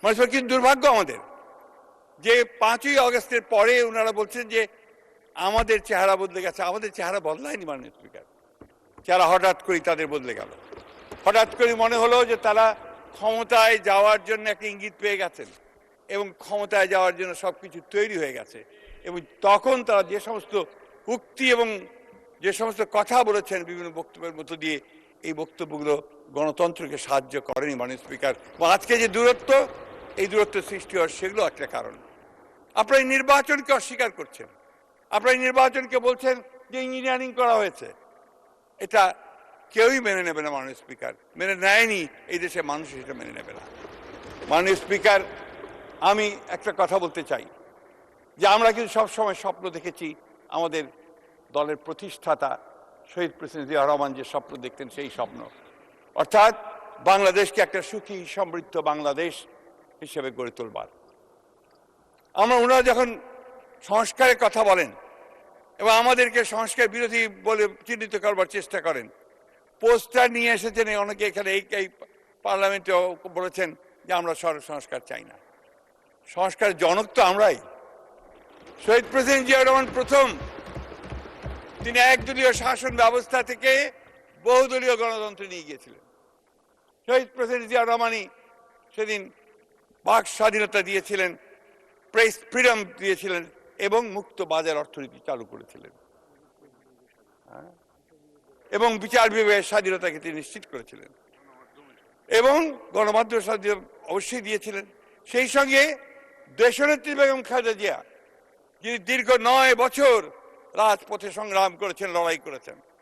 মানুষের কিন্তু দুর্ভাগ্য আমাদের যে 5ই আগস্টের পরে ওনারা বলছেন যে আমাদের চেহারা বদলে গেছে। আমাদের চেহারা বদলায়নি মাননীয় স্পিকার, চেহারা হঠাৎ করে তাদের বদলে গেল। হঠাৎ করে মনে হলো যে তারা ক্ষমতায় যাওয়ার জন্য একটা ইঙ্গিত পেয়ে গেছেন এবং ক্ষমতায় যাওয়ার জন্য সবকিছু তৈরি হয়ে গেছে। এবং তখন তারা যে সমস্ত উক্তি এবং যে সমস্ত কথা বলেছেন বিভিন্ন বক্তব্যের মধ্য দিয়ে, এই বক্তব্যগুলো গণতন্ত্রকে সাহায্য করেনি মাননীয় স্পিকার। এবং আজকে যে দূরত্ব, এই দূরত্ব সৃষ্টি হওয়ার সেগুলো একটা কারণ। আপনারা এই নির্বাচনকে অস্বীকার করছেন, আপনারা এই নির্বাচনকে বলছেন যে ইঞ্জিনিয়ারিং করা হয়েছে। এটা কেউই মেনে নেবে না মাননীয় স্পিকার, মেনে নেয়নি, এই দেশে মানুষ সেটা মেনে নেবে না। মাননীয় স্পিকার, আমি একটা কথা বলতে চাই যে আমরা কিন্তু সবসময় স্বপ্ন দেখেছি, আমাদের দলের প্রতিষ্ঠাতা শহীদ প্রেসিডেন্ট জিয়া রহমান যে স্বপ্ন দেখতেন সেই স্বপ্ন, অর্থাৎ বাংলাদেশকে একটা সুখী সমৃদ্ধ বাংলাদেশ হিসেবে গড়ে তোলবার। ওনারা যখন সংস্কারের কথা বলেন এবং আমাদেরকে সংস্কার বিরোধী বলে চিহ্নিত করবার চেষ্টা করেন, পোস্টার নিয়ে এসেছেন অনেকে এখানে, এই পার্লামেন্টেও বলেছেন যে আমরা সংস্কার চাই না। সংস্কারের জনক তো আমরাই। শহীদ প্রেসিডেন্ট জিয়া রহমান প্রথম, তিনি একদলীয় শাসন ব্যবস্থা থেকে বহুদলীয় গণতন্ত্রে নিয়ে গিয়েছিলেন। শহীদ প্রেসিডেন্ট জিয়া রহমানই সেদিন বাক স্বাধীনতা দিয়েছিলেন, প্রেস ফ্রিডম দিয়েছিলেন এবং মুক্ত বাজার অর্থনীতি চালু করেছিলেন এবং বিচার বিভাগের স্বাধীনতাকে তিনি নিশ্চিত করেছিলেন এবং গণমাধ্যম স্বাধীনতা অবশ্যই দিয়েছিলেন। সেই সঙ্গে দেশনেত্রী বেগম খালেদা জিয়া, যিনি দীর্ঘ 9 বছর রাজপথে সংগ্রাম করেছেন, লড়াই করেছেন,